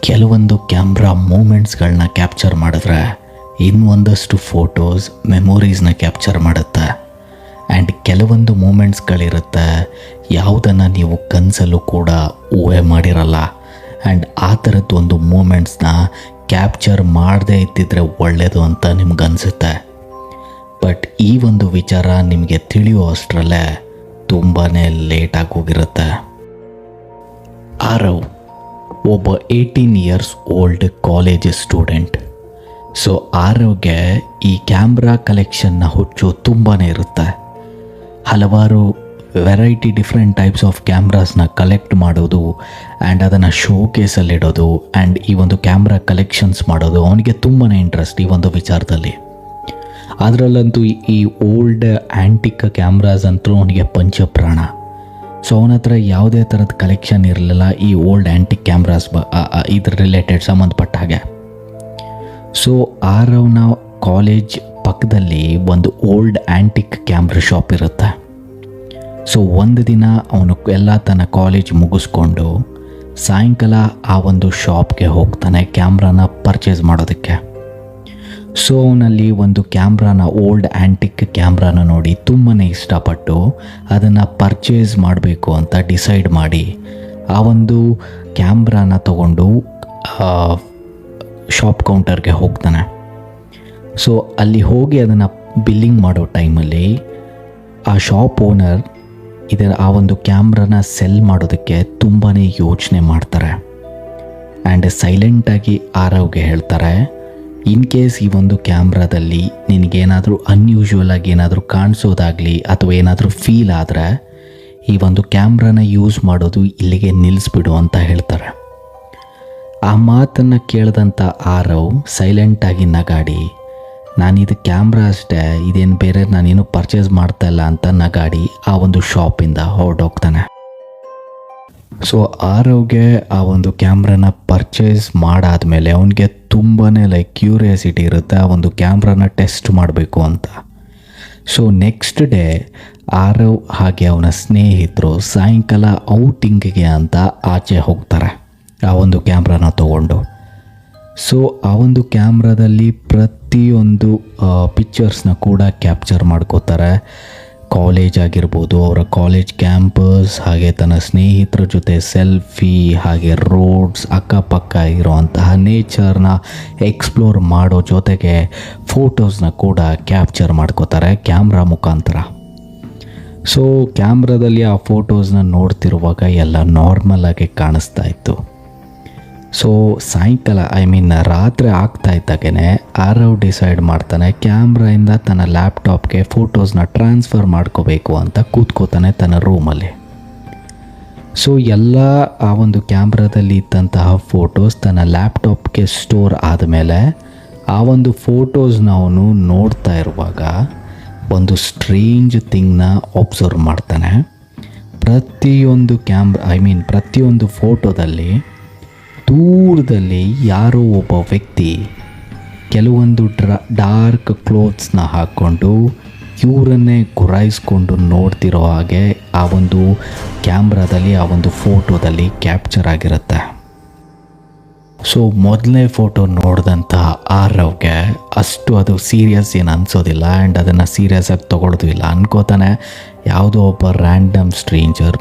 ಕೆಲವೊಂದು camera ಮೂಮೆಂಟ್ಸ್ಗಳನ್ನ capture ಮಾಡಿದ್ರೆ ಇನ್ನೊಂದಷ್ಟು ಫೋಟೋಸ್ ಮೆಮೊರೀಸ್ನ ಕ್ಯಾಪ್ಚರ್ ಮಾಡುತ್ತೆ. ಆ್ಯಂಡ್ ಕೆಲವೊಂದು ಮೂಮೆಂಟ್ಸ್ಗಳಿರುತ್ತೆ ಯಾವುದನ್ನು ನೀವು ಕನಸಲ್ಲೂ ಕೂಡ ಊಹೆ ಮಾಡಿರಲ್ಲ. ಆ್ಯಂಡ್ ಆ ಥರದ್ದು ಒಂದು ಮೂಮೆಂಟ್ಸ್ನ ಕ್ಯಾಪ್ಚರ್ ಮಾಡದೇ ಇದ್ದಿದ್ರೆ ಒಳ್ಳೆಯದು ಅಂತ ನಿಮ್ಗನ್ಸುತ್ತೆ. ಬಟ್ ಈ ಒಂದು ವಿಚಾರ ನಿಮಗೆ ತಿಳಿಯೋ ಅಷ್ಟರಲ್ಲೇ ತುಂಬಾ ಲೇಟಾಗಿ ಹೋಗಿರುತ್ತೆ. ಆರವ್ ಒಬ್ಬ 18 years old college student. So ಆರವ್ಗೆ ಈ ಕ್ಯಾಮ್ರಾ ಕಲೆಕ್ಷನ್ನ ಹುಚ್ಚು ತುಂಬಾ ಇರುತ್ತೆ. ಹಲವಾರು ವೆರೈಟಿ ಡಿಫ್ರೆಂಟ್ ಟೈಪ್ಸ್ ಆಫ್ ಕ್ಯಾಮ್ರಾಸ್ನ ಕಲೆಕ್ಟ್ ಮಾಡೋದು ಆ್ಯಂಡ್ ಅದನ್ನು ಶೋ ಕೇಸಲ್ಲಿಡೋದು ಆ್ಯಂಡ್ ಈ ಒಂದು ಕ್ಯಾಮ್ರಾ ಕಲೆಕ್ಷನ್ಸ್ ಮಾಡೋದು ಅವನಿಗೆ ತುಂಬಾ ಇಂಟ್ರೆಸ್ಟ್ ಈ ಒಂದು ವಿಚಾರದಲ್ಲಿ. ಅದರಲ್ಲಂತೂ ಈ ಓಲ್ಡ್ ಆ್ಯಂಟಿಕ್ ಕ್ಯಾಮ್ರಾಸ್ ಅಂತೂ ಅವನಿಗೆ ಪಂಚಪ್ರಾಣ. ಸೊ ಅವನ ಹತ್ರ ಯಾವುದೇ ಥರದ ಕಲೆಕ್ಷನ್ ಇರಲಿಲ್ಲ ಈ ಓಲ್ಡ್ ಆ್ಯಂಟಿಕ್ ಕ್ಯಾಮ್ರಾಸ್ ಇದ್ರ ರಿಲೇಟೆಡ್ ಸಂಬಂಧಪಟ್ಟ ಹಾಗೆ. ಸೊ ಆರವ್ನ ಕಾಲೇಜ್ ಪಕ್ಕದಲ್ಲಿ ಒಂದು ಓಲ್ಡ್ ಆ್ಯಂಟಿಕ್ ಕ್ಯಾಮ್ರಾ ಶಾಪ್ ಇರುತ್ತೆ. ಸೊ ಒಂದು ದಿನ ಅವನು ಎಲ್ಲ ತನ್ನ ಕಾಲೇಜ್ ಮುಗಿಸ್ಕೊಂಡು ಸಾಯಂಕಾಲ ಆ ಒಂದು ಶಾಪ್ಗೆ ಹೋಗ್ತಾನೆ ಕ್ಯಾಮ್ರಾನ ಪರ್ಚೇಸ್ ಮಾಡೋದಕ್ಕೆ. ಸೊ ಅವನಲ್ಲಿ ಒಂದು ಕ್ಯಾಮ್ರಾನ ಓಲ್ಡ್ ಆ್ಯಂಟಿಕ್ ಕ್ಯಾಮ್ರಾನ ನೋಡಿ ತುಂಬಾ ಇಷ್ಟಪಟ್ಟು ಅದನ್ನು ಪರ್ಚೇಸ್ ಮಾಡಬೇಕು ಅಂತ ಡಿಸೈಡ್ ಮಾಡಿ ಆ ಒಂದು ಕ್ಯಾಮ್ರಾನ ತಗೊಂಡು ಶಾಪ್ ಕೌಂಟರ್ಗೆ ಹೋಗ್ತಾನೆ. ಸೊ ಅಲ್ಲಿ ಹೋಗಿ ಅದನ್ನು ಬಿಲ್ಲಿಂಗ್ ಮಾಡೋ ಟೈಮಲ್ಲಿ ಆ ಶಾಪ್ ಓನರ್ ಆ ಒಂದು ಕ್ಯಾಮ್ರಾನ ಸೆಲ್ ಮಾಡೋದಕ್ಕೆ ತುಂಬಾ ಯೋಚನೆ ಮಾಡ್ತಾರೆ. ಆ್ಯಂಡ್ ಸೈಲೆಂಟಾಗಿ ಆರವ್ಗೆ ಹೇಳ್ತಾರೆ, ಇನ್ ಕೇಸ್ ಈ ಒಂದು ಕ್ಯಾಮ್ರಾದಲ್ಲಿ ನಿನಗೇನಾದರೂ ಅನ್ಯೂಶುವಲ್ ಆಗಿ ಏನಾದರೂ ಕಾಣಿಸೋದಾಗಲಿ ಅಥವಾ ಏನಾದರೂ ಫೀಲ್ ಆದರೆ ಈ ಒಂದು ಕ್ಯಾಮ್ರಾನ ಯೂಸ್ ಮಾಡೋದು ಇಲ್ಲಿಗೆ ನಿಲ್ಲಿಸ್ಬಿಡು ಅಂತ ಹೇಳ್ತಾರೆ. ಆ ಮಾತನ್ನು ಕೇಳಿದಂಥ ಆರವ್ ಸೈಲೆಂಟಾಗಿ ನಗಾಡಿ, ನಾನಿದು ಕ್ಯಾಮ್ರಾ ಅಷ್ಟೇ, ಇದೇನು ಬೇರೆ ನಾನೇನು ಪರ್ಚೇಸ್ ಮಾಡ್ತಾ ಇಲ್ಲ ಅಂತ ನಗಾಡಿ ಆ ಒಂದು ಶಾಪಿಂದ ಹೊರಟೋಗ್ತಾನೆ. ಸೊ ಆರವ್ಗೆ ಆ ಒಂದು ಕ್ಯಾಮ್ರಾನ ಪರ್ಚೇಸ್ ಮಾಡಾದಮೇಲೆ ಅವನಿಗೆ ತುಂಬಾ ಕ್ಯೂರಿಯಾಸಿಟಿ ಇರುತ್ತೆ ಆ ಒಂದು ಕ್ಯಾಮ್ರಾನ ಟೆಸ್ಟ್ ಮಾಡಬೇಕು ಅಂತ. ಸೊ ನೆಕ್ಸ್ಟ್ ಡೇ ಆರವ್ ಹಾಗೆ ಅವನ ಸ್ನೇಹಿತರು ಸಾಯಂಕಾಲ ಔಟಿಂಗಿಗೆ ಅಂತ ಆಚೆ ಹೋಗ್ತಾರೆ ಆ ಒಂದು ಕ್ಯಾಮ್ರಾನ ತಗೊಂಡು. ಸೊ ಆ ಒಂದು ಕ್ಯಾಮ್ರಾದಲ್ಲಿ ಪ್ರತಿಯೊಂದು ಪಿಕ್ಚರ್ಸ್ನ ಕೂಡ ಕ್ಯಾಪ್ಚರ್ ಮಾಡ್ಕೋತಾರೆ. ಕಾಲೇಜ್ ಆಗಿರ್ಬೋದು, ಅವರ ಕಾಲೇಜ್ ಕ್ಯಾಂಪಸ್, ಹಾಗೆ ತನ್ನ ಸ್ನೇಹಿತರ ಜೊತೆ ಸೆಲ್ಫಿ, ಹಾಗೆ ರೋಡ್ಸ್, ಅಕ್ಕಪಕ್ಕ ಇರೋವಂತಹ ನೇಚರ್ನ ಎಕ್ಸ್ಪ್ಲೋರ್ ಮಾಡೋ ಜೊತೆಗೆ ಫೋಟೋಸ್ನ ಕೂಡ ಕ್ಯಾಪ್ಚರ್ ಮಾಡ್ಕೋತಾರೆ ಕ್ಯಾಮ್ರಾ ಮುಖಾಂತರ. ಸೊ ಕ್ಯಾಮ್ರಾದಲ್ಲಿ ಆ ಫೋಟೋಸ್ನ ನೋಡ್ತಿರುವಾಗ ಎಲ್ಲ ನಾರ್ಮಲ್ ಆಗಿ ಕಾಣಿಸ್ತಾ ಇತ್ತು. ಸೊ ಸಾಯಂಕಾಲ ರಾತ್ರಿ ಆಗ್ತಾ ಇದ್ದಾಗೇ ಆರವ್ ಡಿಸೈಡ್ ಮಾಡ್ತಾನೆ ಕ್ಯಾಮ್ರಾಯಿಂದ ತನ್ನ ಲ್ಯಾಪ್ಟಾಪ್ಗೆ ಫೋಟೋಸ್ನ ಟ್ರಾನ್ಸ್ಫರ್ ಮಾಡ್ಕೋಬೇಕು ಅಂತ ಕೂತ್ಕೋತಾನೆ ತನ್ನ ರೂಮಲ್ಲಿ. ಸೊ ಎಲ್ಲ ಆ ಒಂದು ಕ್ಯಾಮ್ರಾದಲ್ಲಿ ಇದ್ದಂತಹ ಫೋಟೋಸ್ ತನ್ನ ಲ್ಯಾಪ್ಟಾಪ್ಗೆ ಸ್ಟೋರ್ ಆದಮೇಲೆ ಆ ಒಂದು ಫೋಟೋಸ್ನ ಅವನು ನೋಡ್ತಾ ಇರುವಾಗ ಒಂದು ಸ್ಟ್ರೇಂಜ್ ಥಿಂಗ್ನ ಒಬ್ಸರ್ವ್ ಮಾಡ್ತಾನೆ. ಪ್ರತಿಯೊಂದು ಪ್ರತಿಯೊಂದು ಫೋಟೋದಲ್ಲಿ ದೂರದಲ್ಲಿ ಯಾರೋ ಒಬ್ಬ ವ್ಯಕ್ತಿ ಕೆಲವೊಂದು ಡಾರ್ಕ್ ಕ್ಲೋತ್ಸ್ನ ಹಾಕ್ಕೊಂಡು ಇವರನ್ನೇ ಗುರಾಯಿಸ್ಕೊಂಡು ನೋಡ್ತಿರೋ ಹಾಗೆ ಆ ಒಂದು ಕ್ಯಾಮ್ರಾದಲ್ಲಿ ಆ ಒಂದು ಫೋಟೋದಲ್ಲಿ ಕ್ಯಾಪ್ಚರ್ ಆಗಿರುತ್ತೆ. ಸೊ ಮೊದಲನೇ ಫೋಟೋ ನೋಡಿದಂಥ ಆರವ್ಗೆ ಅಷ್ಟು ಅದು ಸೀರಿಯಸ್ ಏನು ಅನಿಸೋದಿಲ್ಲ ಆ್ಯಂಡ್ ಅದನ್ನು ಸೀರಿಯಸ್ ಆಗಿ ತೊಗೊಳೋದು ಇಲ್ಲ. ಅನ್ಕೋತಾನೆ ಯಾವುದೋ ಒಬ್ಬ ರ್ಯಾಂಡಮ್ ಸ್ಟ್ರೇಂಜರ್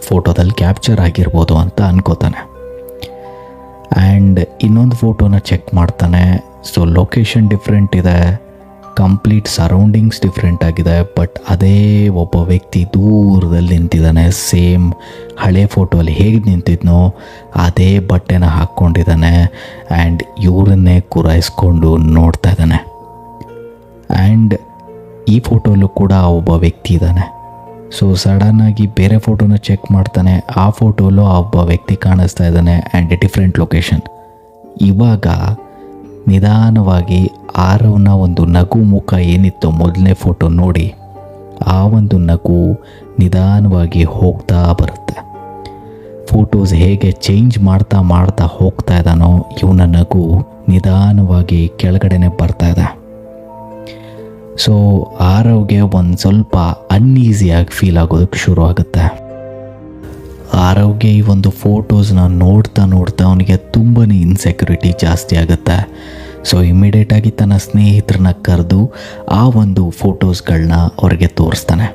ಫೋಟೋದಲ್ಲಿ ಕ್ಯಾಪ್ಚರ್ ಆಗಿರ್ಬೋದು ಅಂತ ಅನ್ಕೋತಾನೆ. ಆ್ಯಂಡ್ ಇನ್ನೊಂದು ಫೋಟೋನ ಚೆಕ್ ಮಾಡ್ತಾನೆ. ಸೊ ಲೊಕೇಶನ್ ಡಿಫ್ರೆಂಟ್ ಇದೆ, ಕಂಪ್ಲೀಟ್ ಸರೌಂಡಿಂಗ್ಸ್ ಡಿಫ್ರೆಂಟ್ ಆಗಿದೆ, ಬಟ್ ಅದೇ ಒಬ್ಬ ವ್ಯಕ್ತಿ ದೂರದಲ್ಲಿ ನಿಂತಿದ್ದಾನೆ. ಸೇಮ್ ಹಳೆ ಫೋಟೋಲ್ಲಿ ಹೇಗೆ ನಿಂತಿದ್ನೋ ಅದೇ ಬಟ್ಟೆನ ಹಾಕ್ಕೊಂಡಿದ್ದಾನೆ ಆ್ಯಂಡ್ ಇವರನ್ನೇ ಗುರಾಯಿಸ್ಕೊಂಡು ನೋಡ್ತಾ ಇದ್ದಾನೆ. ಆ್ಯಂಡ್ ಈ ಫೋಟೋಲ್ಲೂ ಕೂಡ ಒಬ್ಬ ವ್ಯಕ್ತಿ ಇದ್ದಾನೆ. ಸೊ ಸಡನ್ನಾಗಿ ಬೇರೆ ಫೋಟೋನ ಚೆಕ್ ಮಾಡ್ತಾನೆ, ಆ ಫೋಟೋಲ್ಲೂ ಆ ಒಬ್ಬ ವ್ಯಕ್ತಿ ಕಾಣಿಸ್ತಾ ಇದ್ದಾನೆ ಆ್ಯಂಡ್ ಡಿಫ್ರೆಂಟ್ ಲೊಕೇಶನ್. ಇವಾಗ ನಿಧಾನವಾಗಿ ಆರವ್ನ ಒಂದು ನಗು ಮುಖ ಏನಿತ್ತು ಮೊದಲನೇ ಫೋಟೋ ನೋಡಿ ಆ ಒಂದು ನಗು ನಿಧಾನವಾಗಿ ಹೋಗ್ತಾ ಬರುತ್ತೆ. ಫೋಟೋಸ್ ಹೇಗೆ ಚೇಂಜ್ ಮಾಡ್ತಾ ಮಾಡ್ತಾ ಹೋಗ್ತಾ ಇದ್ದಾನೋ ಇವನ ನಗು ನಿಧಾನವಾಗಿ ಕೆಳಗಡೆನೆ ಬರ್ತಾ ಇದೆ. ಸೊ ಆರವ್ಗೆ ಒಂದು ಸ್ವಲ್ಪ ಅನ್ಈಸಿಯಾಗಿ ಫೀಲ್ ಆಗೋದಕ್ಕೆ ಶುರು ಆಗುತ್ತೆ. ಆರೋಗ್ಯ ಈ ಒಂದು ಫೋಟೋಸ್ನ ನೋಡ್ತಾ ಅವನಿಗೆ ತುಂಬಾ ಇನ್ಸೆಕ್ಯೂರಿಟಿ ಜಾಸ್ತಿ ಆಗುತ್ತೆ. ಸೊ ಇಮಿಡಿಯೇಟಾಗಿ ತನ್ನ ಸ್ನೇಹಿತರನ್ನ ಕರೆದು ಆ ಒಂದು ಫೋಟೋಸ್ಗಳನ್ನ ಅವ್ರಿಗೆ ತೋರಿಸ್ತಾನೆ.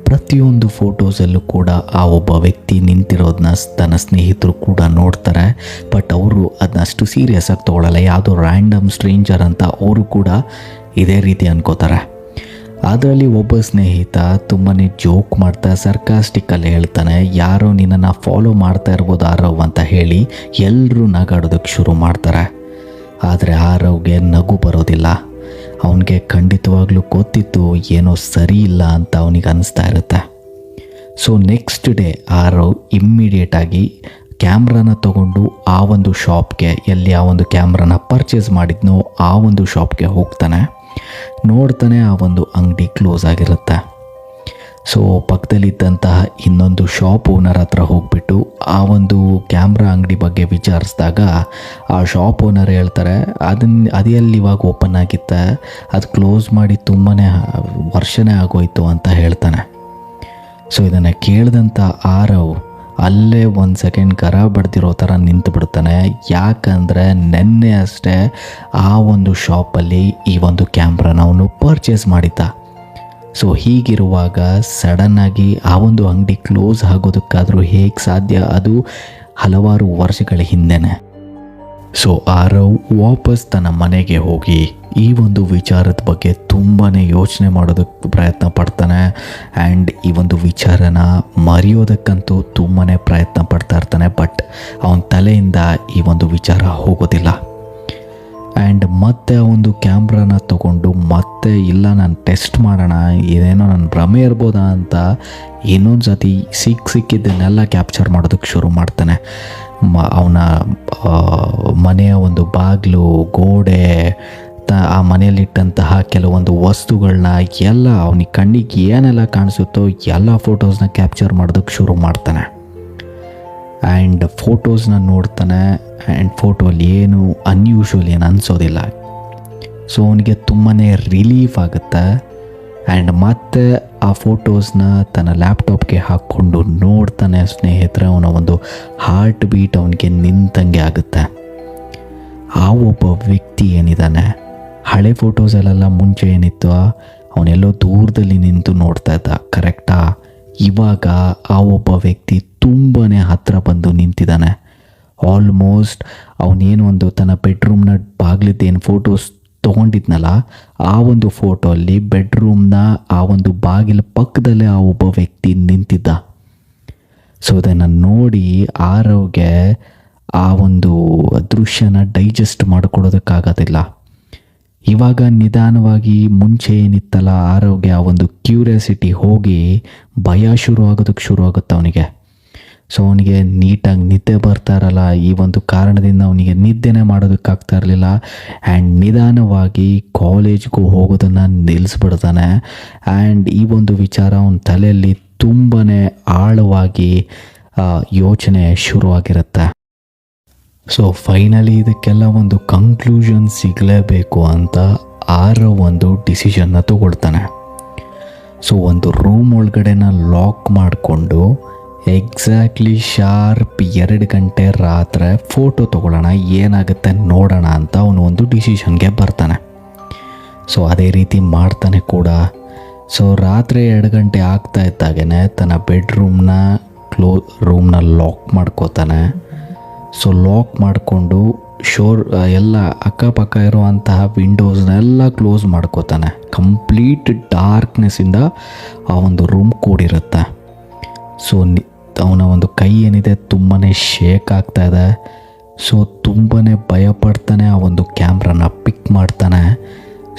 ಪ್ರತಿಯೊಂದು ಫೋಟೋಸಲ್ಲೂ ಕೂಡ ಆ ಒಬ್ಬ ವ್ಯಕ್ತಿ ನಿಂತಿರೋದನ್ನ ತನ್ನ ಸ್ನೇಹಿತರು ಕೂಡ ನೋಡ್ತಾರೆ. ಬಟ್ ಅವರು ಅದನ್ನ ಅಷ್ಟು ಸೀರಿಯಸ್ ಆಗಿ ತೊಗೊಳ್ಳಲ್ಲ. ಯಾವುದೋ ರ್ಯಾಂಡಮ್ ಸ್ಟ್ರೇಂಜರ್ ಅಂತ ಅವರು ಕೂಡ ಇದೇ ರೀತಿ ಅನ್ಕೋತಾರೆ. ಅದರಲ್ಲಿ ಒಬ್ಬ ಸ್ನೇಹಿತ ತುಂಬಾ ಜೋಕ್ ಮಾಡ್ತಾ ಸರ್ಕಾಸ್ಟಿಕ್ಕಲ್ಲಿ ಹೇಳ್ತಾನೆ, ಯಾರೋ ನಿನ್ನನ್ನು ಫಾಲೋ ಮಾಡ್ತಾ ಇರ್ಬೋದು ಆರವ್ ಅಂತ ಹೇಳಿ ಎಲ್ಲರೂ ನಗಾಡೋದಕ್ಕೆ ಶುರು ಮಾಡ್ತಾರೆ. ಆದರೆ ಆರವ್ಗೆ ನಗು ಬರೋದಿಲ್ಲ. ಅವನಿಗೆ ಖಂಡಿತವಾಗ್ಲೂ ಗೊತ್ತಿತ್ತು ಏನೋ ಸರಿ ಇಲ್ಲ ಅಂತ ಅವನಿಗೆ ಅನಿಸ್ತಾ ಇರುತ್ತೆ. ಸೊ ನೆಕ್ಸ್ಟ್ ಡೇ ಆರವ್ ಇಮ್ಮಿಡಿಯೇಟಾಗಿ ಕ್ಯಾಮ್ರಾನ ತಗೊಂಡು ಆ ಒಂದು ಶಾಪ್ಗೆ, ಎಲ್ಲಿ ಆ ಒಂದು ಕ್ಯಾಮ್ರಾನ ಪರ್ಚೇಸ್ ಮಾಡಿದ್ನೋ ಆ ಒಂದು ಶಾಪ್ಗೆ ಹೋಗ್ತಾನೆ. ನೋಡ್ತಾನೆ ಆ ಒಂದು ಅಂಗಡಿ ಕ್ಲೋಸ್ ಆಗಿರುತ್ತೆ. ಸೊ ಪಕ್ಕದಲ್ಲಿದ್ದಂತಹ ಇನ್ನೊಂದು ಶಾಪ್ ಓನರ್ ಹತ್ರ ಹೋಗ್ಬಿಟ್ಟು ಆ ಒಂದು ಕ್ಯಾಮ್ರಾ ಅಂಗಡಿ ಬಗ್ಗೆ ವಿಚಾರಿಸಿದಾಗ ಆ ಶಾಪ್ ಓನರ್ ಹೇಳ್ತಾರೆ, ಅದು ಎಲ್ಲಿ ಇವಾಗ ಓಪನ್ ಆಗಿತ್ತೆ, ಅದು ಕ್ಲೋಸ್ ಮಾಡಿ ತುಂಬಾ ವರ್ಷನೇ ಆಗೋಯ್ತು ಅಂತ ಹೇಳ್ತಾನೆ. ಸೊ ಇದನ್ನು ಕೇಳಿದಂಥ ಆರವ್ ಅಲ್ಲೇ ಒಂದು ಸೆಕೆಂಡ್ ಕರ ಬಡ್ದಿರೋ ಥರ ನಿಂತು ಬಿಡ್ತಾನೆ. ಯಾಕಂದರೆ ನೆನ್ನೆ ಅಷ್ಟೇ ಆ ಒಂದು ಶಾಪಲ್ಲಿ ಈ ಒಂದು ಕ್ಯಾಮ್ರಾನ ಅವನು ಪರ್ಚೇಸ್ ಮಾಡಿದ್ದ. ಸೊ ಹೀಗಿರುವಾಗ ಸಡನ್ನಾಗಿ ಆ ಒಂದು ಅಂಗಡಿ ಕ್ಲೋಸ್ ಆಗೋದಕ್ಕಾದರೂ ಹೇಗೆ ಸಾಧ್ಯ? ಅದು ಹಲವಾರು ವರ್ಷಗಳ ಹಿಂದೆನೆ. ಸೊ ಆರವ್ ವಾಪಸ್ ತನ್ನ ಮನೆಗೆ ಹೋಗಿ ಈ ಒಂದು ವಿಚಾರದ ಬಗ್ಗೆ ತುಂಬಾ ಯೋಚನೆ ಮಾಡೋದಕ್ಕೆ ಪ್ರಯತ್ನ ಪಡ್ತಾನೆ. ಆ್ಯಂಡ್ ಈ ಒಂದು ವಿಚಾರನ ಮರೆಯೋದಕ್ಕಂತೂ ತುಂಬಾ ಪ್ರಯತ್ನ ಪಡ್ತಾ ಇರ್ತಾನೆ. ಬಟ್ ಅವನ ತಲೆಯಿಂದ ಈ ಒಂದು ವಿಚಾರ ಹೋಗೋದಿಲ್ಲ. ಆ್ಯಂಡ್ ಮತ್ತೆ ಆ ಒಂದು ಕ್ಯಾಮ್ರಾನ ತಗೊಂಡು ಮತ್ತೆ ಇಲ್ಲ ನಾನು ಟೆಸ್ಟ್ ಮಾಡೋಣ, ಇದೇನೋ ನನ್ನ ಭ್ರಮೆ ಇರ್ಬೋದಾ ಅಂತ ಇನ್ನೊಂದು ಸತಿ ಸಿಕ್ಕಿದ್ದನ್ನೆಲ್ಲ ಕ್ಯಾಪ್ಚರ್ ಮಾಡೋದಕ್ಕೆ ಶುರು ಮಾಡ್ತಾನೆ. ಅವನ ಮನೆಯ ಒಂದು ಬಾಗಿಲು, ಗೋಡೆ, ಆ ಮನೆಯಲ್ಲಿಟ್ಟಂತಹ ಕೆಲವೊಂದು ವಸ್ತುಗಳನ್ನ ಎಲ್ಲ ಅವನಿಗೆ ಕಣ್ಣಿಗೆ ಏನೆಲ್ಲ ಕಾಣಿಸುತ್ತೋ ಎಲ್ಲ ಫೋಟೋಸ್ನ ಕ್ಯಾಪ್ಚರ್ ಮಾಡೋದಕ್ಕೆ ಶುರು ಮಾಡ್ತಾನೆ. ಆ್ಯಂಡ್ ಫೋಟೋಸ್ನ ನೋಡ್ತಾನೆ. ಆ್ಯಂಡ್ ಫೋಟೋಲ್ಲಿ ಏನು ಅನ್ಯೂಶುವಲ್ ಏನು ಅನಿಸೋದಿಲ್ಲ. ಸೊ ಅವನಿಗೆ ತುಂಬಾ ರಿಲೀಫ್ ಆಗುತ್ತೆ. ಆ್ಯಂಡ್ ಮತ್ತೆ ಆ ಫೋಟೋಸ್ನ ತನ್ನ ಲ್ಯಾಪ್ಟಾಪ್ಗೆ ಹಾಕ್ಕೊಂಡು ನೋಡ್ತಾನೆ. ಸ್ನೇಹಿತರೆ, ಅವನ ಒಂದು ಹಾರ್ಟ್ ಬೀಟ್ ಅವನಿಗೆ ನಿಂತಂಗೆ ಆಗುತ್ತೆ. ಆ ಒಬ್ಬ ವ್ಯಕ್ತಿ ಏನಿದ್ದಾನೆ, ಹಳೆ ಫೋಟೋಸಲ್ಲೆಲ್ಲ ಮುಂಚೆ ಏನಿತ್ತು ಅವನೆಲ್ಲೋ ದೂರದಲ್ಲಿ ನಿಂತು ನೋಡ್ತಾ ಇದ್ದ, ಕರೆಕ್ಟಾ? ಇವಾಗ ಆ ಒಬ್ಬ ವ್ಯಕ್ತಿ ತುಂಬಾ ಹತ್ತಿರ ಬಂದು ನಿಂತಿದ್ದಾನೆ. ಆಲ್ಮೋಸ್ಟ್ ಅವನೇನು ಒಂದು ತನ್ನ ಬೆಡ್ರೂಮ್ನ ಬಾಗಿಲಿದ್ದೇನು ಫೋಟೋಸ್ ತೊಗೊಂಡಿದ್ನಲ್ಲ, ಆ ಒಂದು ಫೋಟೋ ಅಲ್ಲಿ ಬೆಡ್ರೂಮ್ನ ಆ ಒಂದು ಬಾಗಿಲ ಪಕ್ಕದಲ್ಲೇ ಆ ಒಬ್ಬ ವ್ಯಕ್ತಿ ನಿಂತಿದ್ದ. ಸೊ ಅದನ್ನು ನೋಡಿ ಆರವ್ಗೆ ಆ ಒಂದು ದೃಶ್ಯನ ಡೈಜೆಸ್ಟ್ ಮಾಡಿಕೊಡೋದಕ್ಕಾಗೋದಿಲ್ಲ. ಇವಾಗ ನಿಧಾನವಾಗಿ ಮುಂಚೆ ಏನಿತ್ತಲ್ಲ ಆರವ್ಗೆ ಆ ಒಂದು ಕ್ಯೂರಿಯಾಸಿಟಿ ಹೋಗಿ ಭಯ ಶುರು ಆಗುತ್ತೆ ಅವನಿಗೆ. ಸೊ ಅವನಿಗೆ ನೀಟಾಗಿ ನಿದ್ದೆ ಬರ್ತಾ ಇರಲ್ಲ. ಈ ಒಂದು ಕಾರಣದಿಂದ ಅವನಿಗೆ ನಿದ್ದೆನೇ ಮಾಡೋದಕ್ಕಾಗ್ತಾ ಇರಲಿಲ್ಲ. ಆ್ಯಂಡ್ ನಿಧಾನವಾಗಿ ಕಾಲೇಜ್ಗೂ ಹೋಗೋದನ್ನು ನಿಲ್ಲಿಸ್ಬಿಡ್ತಾನೆ. ಆ್ಯಂಡ್ ಈ ಒಂದು ವಿಚಾರ ಅವನ ತಲೆಯಲ್ಲಿ ತುಂಬಾ ಆಳವಾಗಿ ಯೋಚನೆ ಶುರುವಾಗಿರುತ್ತೆ. ಸೊ ಫೈನಲಿ ಇದಕ್ಕೆಲ್ಲ ಒಂದು ಕನ್ಕ್ಲೂಷನ್ ಸಿಗಲೇಬೇಕು ಅಂತ ಆರವ್ ಒಂದು ಡಿಸಿಷನ್ನ ತಗೊಳ್ತಾನೆ. ಸೊ ಒಂದು ರೂಮ್ ಒಳಗಡೆನ ಲಾಕ್ ಮಾಡಿಕೊಂಡು ಎಕ್ಸಾಕ್ಟ್ಲಿ ಶಾರ್ಪ್ 2 ಗಂಟೆ ರಾತ್ರಿ ಫೋಟೋ ತೊಗೊಳ್ಳೋಣ, ಏನಾಗುತ್ತೆ ನೋಡೋಣ ಅಂತ ಅವನು ಒಂದು ಡಿಸಿಷನ್ಗೆ ಬರ್ತಾನೆ. ಸೊ ಅದೇ ರೀತಿ ಮಾಡ್ತಾನೆ ಕೂಡ. ಸೊ ರಾತ್ರಿ 2 ಗಂಟೆ ಆಗ್ತಾ ಇದ್ದಾಗೇ ತನ್ನ ಬೆಡ್ರೂಮ್ನ ರೂಮ್ನ ಲಾಕ್ ಮಾಡ್ಕೋತಾನೆ. ಸೊ ಲಾಕ್ ಮಾಡಿಕೊಂಡು ಎಲ್ಲ ಅಕ್ಕಪಕ್ಕ ಇರುವಂತಹ ವಿಂಡೋಸ್ನೆಲ್ಲ ಕ್ಲೋಸ್ ಮಾಡ್ಕೋತಾನೆ. ಕಂಪ್ಲೀಟ್ ಡಾರ್ಕ್ನೆಸ್ಸಿಂದ ಆ ಒಂದು ರೂಮ್ ಕೂಡಿರುತ್ತೆ. ಸೊ ಅವನ ಒಂದು ಕೈ ಏನಿದೆ ತುಂಬಾ ಶೇಕ್ ಆಗ್ತಾ ಇದೆ. ಸೊ ತುಂಬಾ ಭಯಪಡ್ತಾನೆ. ಆ ಒಂದು ಕ್ಯಾಮ್ರಾನ ಪಿಕ್ ಮಾಡ್ತಾನೆ.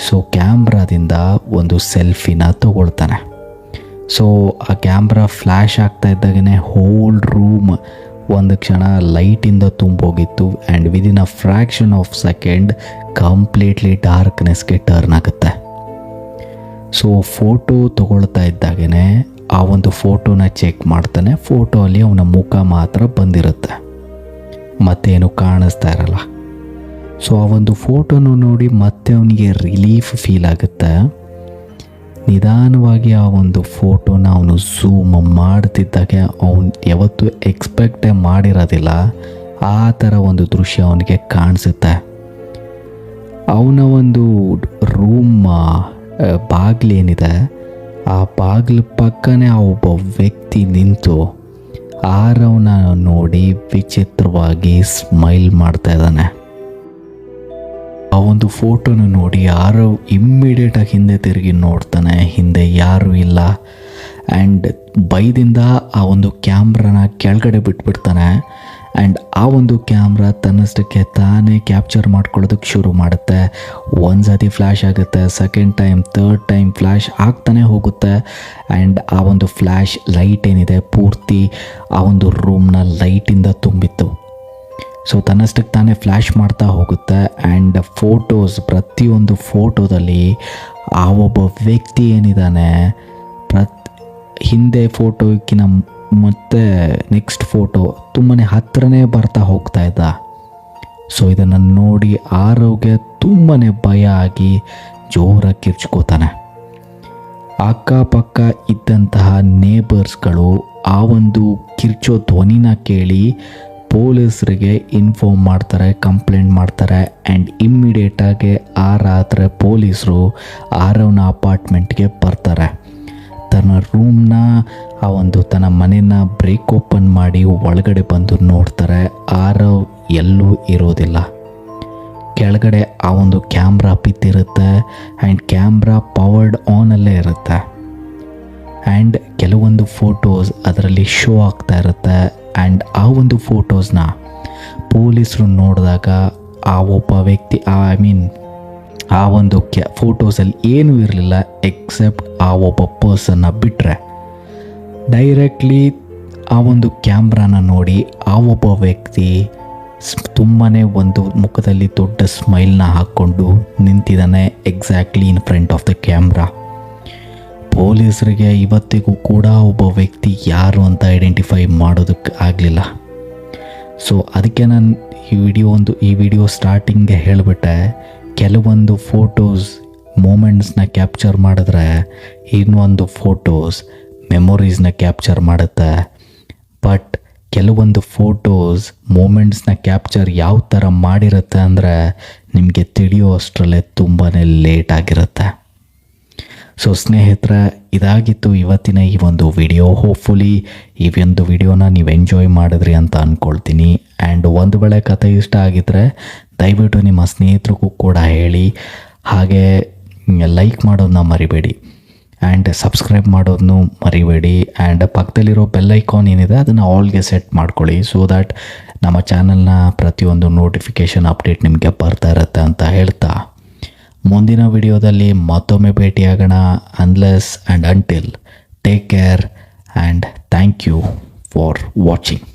ಸೊ ಕ್ಯಾಮ್ರಾದಿಂದ ಒಂದು ಸೆಲ್ಫಿನ ತಗೊಳ್ತಾನೆ. ಸೊ ಆ ಕ್ಯಾಮ್ರಾ ಫ್ಲ್ಯಾಶ್ ಆಗ್ತಾ ಇದ್ದಾಗೇ ಹೋಲ್ ರೂಮ್ ಒಂದು ಕ್ಷಣ ಲೈಟಿಂದ ತುಂಬೋಗಿತ್ತು. And within a fraction of second completely ಡಾರ್ಕ್ನೆಸ್ಗೆ ಟರ್ನ್ ಆಗುತ್ತೆ. ಸೊ ಫೋಟೋ ತಗೊಳ್ತಾ ಇದ್ದಾಗೇ ಆ ಒಂದು ಫೋಟೋನ ಚೆಕ್ ಮಾಡ್ತಾನೆ. ಫೋಟೋ ಅಲ್ಲಿ ಅವನ ಮುಖ ಮಾತ್ರ ಬಂದಿರುತ್ತೆ, ಮತ್ತೇನು ಕಾಣಿಸ್ತಾ ಇರಲ್ಲ. ಸೊ ಆ ಒಂದು ಫೋಟೋನ ನೋಡಿ ಮತ್ತೆ ಅವನಿಗೆ ರಿಲೀಫ್ ಫೀಲ್ ಆಗುತ್ತೆ. ನಿಧಾನವಾಗಿ ಆ ಒಂದು ಫೋಟೋನ ಅವನು ಝೂಮ್ ಮಾಡ್ತಿದ್ದಾಗೆ ಅವನು ಯಾವತ್ತೂ ಎಕ್ಸ್ಪೆಕ್ಟೇ ಮಾಡಿರೋದಿಲ್ಲ ಆ ಥರ ಒಂದು ದೃಶ್ಯ ಅವನಿಗೆ ಕಾಣಿಸುತ್ತೆ. ಅವನ ಒಂದು ರೂಮ್ ಬಾಗಿಲೇನಿದೆ ಆ ಬಾಗಿಲು ಪಕ್ಕನೇ ಆ ಒಬ್ಬ ವ್ಯಕ್ತಿ ನಿಂತು ಆರವನ್ನ ನೋಡಿ ವಿಚಿತ್ರವಾಗಿ ಸ್ಮೈಲ್ ಮಾಡ್ತಾ ಇದ್ದಾನೆ. ಆ ಒಂದು ಫೋಟೋನ ನೋಡಿ ಆರವ್ ಇಮ್ಮಿಡಿಯೇಟಾಗಿ ಹಿಂದೆ ತಿರುಗಿ ನೋಡ್ತಾನೆ. ಹಿಂದೆ ಯಾರೂ ಇಲ್ಲ. ಆ್ಯಂಡ್ ಭಯದಿಂದ ಆ ಒಂದು ಕ್ಯಾಮ್ರಾನ ಕೆಳಗಡೆ ಬಿಟ್ಬಿಡ್ತಾನೆ. ಆ್ಯಂಡ್ ಆ ಒಂದು ಕ್ಯಾಮ್ರಾ ತನ್ನಷ್ಟಕ್ಕೆ ತಾನೇ ಕ್ಯಾಪ್ಚರ್ ಮಾಡ್ಕೊಳ್ಳೋದಕ್ಕೆ ಶುರು ಮಾಡುತ್ತೆ. ಒಂದು ಸತಿ ಫ್ಲ್ಯಾಶ್ ಆಗುತ್ತೆ, second time, third time flash ಆಗ್ತಾನೆ ಹೋಗುತ್ತೆ. ಆ್ಯಂಡ್ ಆ ಒಂದು ಫ್ಲ್ಯಾಶ್ ಲೈಟ್ ಏನಿದೆ ಪೂರ್ತಿ ಆ ಒಂದು ರೂಮ್ನ ಲೈಟಿಂದ ತುಂಬಿತ್ತು. ಸೊ ತನ್ನಷ್ಟಕ್ಕೆ ತಾನೇ ಫ್ಲ್ಯಾಶ್ ಮಾಡ್ತಾ ಹೋಗುತ್ತೆ. ಆ್ಯಂಡ್ ಪ್ರತಿಯೊಂದು ಫೋಟೋದಲ್ಲಿ ಆ ಒಬ್ಬ ವ್ಯಕ್ತಿ ಏನಿದ್ದಾನೆ ಹಿಂದೆ ಫೋಟೋಕ್ಕಿಂತ ಮತ್ತು ನೆಕ್ಸ್ಟ್ ಫೋಟೋ ತುಂಬಾ ಹತ್ತಿರನೇ ಬರ್ತಾ ಹೋಗ್ತಾ ಇದ್ದ. ಸೊ ಇದನ್ನು ನೋಡಿ ಆರೋಗ್ಯ ತುಂಬಾ ಭಯ ಆಗಿ ಜೋರಾಗಿ ಕಿರ್ಚ್ಕೋತಾನೆ. ಅಕ್ಕಪಕ್ಕ ಇದ್ದಂತಹ ನೇಬರ್ಸ್ಗಳು ಆ ಒಂದು ಕಿರ್ಚೋ ಧ್ವನಿನ ಕೇಳಿ ಪೊಲೀಸರಿಗೆ ಇನ್ಫಾರ್ಮ್ ಮಾಡ್ತಾರೆ, ಕಂಪ್ಲೇಂಟ್ ಮಾಡ್ತಾರೆ. ಆ್ಯಂಡ್ ಇಮ್ಮಿಡಿಯೇಟಾಗಿ ಆ ರಾತ್ರಿ ಪೊಲೀಸರು ಆರವ್ನ ಅಪಾರ್ಟ್ಮೆಂಟ್ಗೆ ಬರ್ತಾರೆ. ತನ್ನ ರೂಮ್ನ ತನ್ನ ಮನೆಯ ಬ್ರೇಕ್ ಓಪನ್ ಮಾಡಿ ಒಳಗಡೆ ಬಂದು ನೋಡ್ತಾರೆ. ಆರವ್ ಎಲ್ಲೂ ಇರೋದಿಲ್ಲ. ಕೆಳಗಡೆ ಆ ಒಂದು ಕ್ಯಾಮ್ರಾ ಬಿದ್ದಿರುತ್ತೆ. ಆ್ಯಂಡ್ ಕ್ಯಾಮ್ರಾ ಪವರ್ಡ್ ಆನಲ್ಲೇ ಇರುತ್ತೆ. ಆ್ಯಂಡ್ ಕೆಲವೊಂದು ಫೋಟೋಸ್ ಅದರಲ್ಲಿ ಶೋ ಆಗ್ತಾ ಇರುತ್ತೆ. ಆ್ಯಂಡ್ ಆ ಒಂದು ಫೋಟೋಸ್ನ ಪೊಲೀಸರು ನೋಡಿದಾಗ ಆ ಒಬ್ಬ ವ್ಯಕ್ತಿ ಆ ಒಂದು ಫೋಟೋಸಲ್ಲಿ ಏನೂ ಇರಲಿಲ್ಲ ಎಕ್ಸೆಪ್ಟ್ ಆ ಒಬ್ಬ ಪರ್ಸನ್ನ ಬಿಟ್ಟರೆ. ಡೈರೆಕ್ಟ್ಲಿ ಆ ಒಂದು ಕ್ಯಾಮ್ರಾನ ನೋಡಿ ಆ ಒಬ್ಬ ವ್ಯಕ್ತಿ ತುಂಬಾ ಒಂದು ಮುಖದಲ್ಲಿ ದೊಡ್ಡ ಸ್ಮೈಲ್ನ ಹಾಕ್ಕೊಂಡು ನಿಂತಿದ್ದಾನೆ exactly in front of the camera. ಪೊಲೀಸರಿಗೆ ಇವತ್ತಿಗೂ ಕೂಡ ಒಬ್ಬ ವ್ಯಕ್ತಿ ಯಾರು ಅಂತ ಐಡೆಂಟಿಫೈ ಮಾಡೋದಕ್ಕೆ ಆಗಲಿಲ್ಲ. ಸೊ ಅದಕ್ಕೆ ನಾನು ಈ ವಿಡಿಯೋ ಸ್ಟಾರ್ಟಿಂಗ್ಗೆ ಹೇಳಿಬಿಟ್ಟೆ, ಕೆಲವೊಂದು ಫೋಟೋಸ್ ಮೂಮೆಂಟ್ಸ್ನ ಕ್ಯಾಪ್ಚರ್ ಮಾಡಿದ್ರೆ ಇನ್ನೊಂದು ಫೋಟೋಸ್ ಮೆಮೊರೀಸ್ನ ಕ್ಯಾಪ್ಚರ್ ಮಾಡುತ್ತೆ. ಬಟ್ ಕೆಲವೊಂದು ಫೋಟೋಸ್ ಮೂಮೆಂಟ್ಸ್ನ ಕ್ಯಾಪ್ಚರ್ ಯಾವ ಥರ ಮಾಡಿರುತ್ತೆ ಅಂದರೆ ನಿಮಗೆ ತಿಳಿಯೋ ಅಷ್ಟರಲ್ಲೇ ತುಂಬಾ ಲೇಟ್ ಆಗಿರುತ್ತೆ. ಸೊ ಸ್ನೇಹಿತರೆ, ಇದಾಗಿತ್ತು ಇವತ್ತಿನ ಈ ಒಂದು ವಿಡಿಯೋ. ಹೋಪ್ಫುಲಿ ಈ ಒಂದು ವಿಡಿಯೋನ ನೀವು ಎಂಜಾಯ್ ಮಾಡಿದ್ರಿ ಅಂತ ಅಂದ್ಕೊಳ್ತೀನಿ. ಆ್ಯಂಡ್ ಒಂದು ವೇಳೆ ಕಥೆ ಇಷ್ಟ ಆಗಿದ್ದರೆ ದಯವಿಟ್ಟು ನಿಮ್ಮ ಸ್ನೇಹಿತರಿಗೂ ಕೂಡ ಹೇಳಿ. ಹಾಗೆ ಲೈಕ್ ಮಾಡೋದನ್ನ ಮರಿಬೇಡಿ. ಆ್ಯಂಡ್ ಸಬ್ಸ್ಕ್ರೈಬ್ ಮಾಡೋದನ್ನು ಮರಿಬೇಡಿ. ಆ್ಯಂಡ್ ಪಕ್ಕದಲ್ಲಿರೋ ಬೆಲ್ ಐಕಾನ್ ಏನಿದೆ ಅದನ್ನು ಆಲ್ಗೆ ಸೆಟ್ ಮಾಡ್ಕೊಳ್ಳಿ. ಸೊ ದ್ಯಾಟ್ ನಮ್ಮ ಚಾನಲ್ನ ಪ್ರತಿಯೊಂದು ನೋಟಿಫಿಕೇಷನ್ ಅಪ್ಡೇಟ್ ನಿಮಗೆ ಬರ್ತಾ ಇರುತ್ತೆ ಅಂತ ಹೇಳ್ತಾ ಮುಂದಿನ ವಿಡಿಯೋದಲ್ಲಿ ಮತ್ತೊಮ್ಮೆ ಭೇಟಿಯಾಗೋಣ. Unless and until, take care and thank you for watching.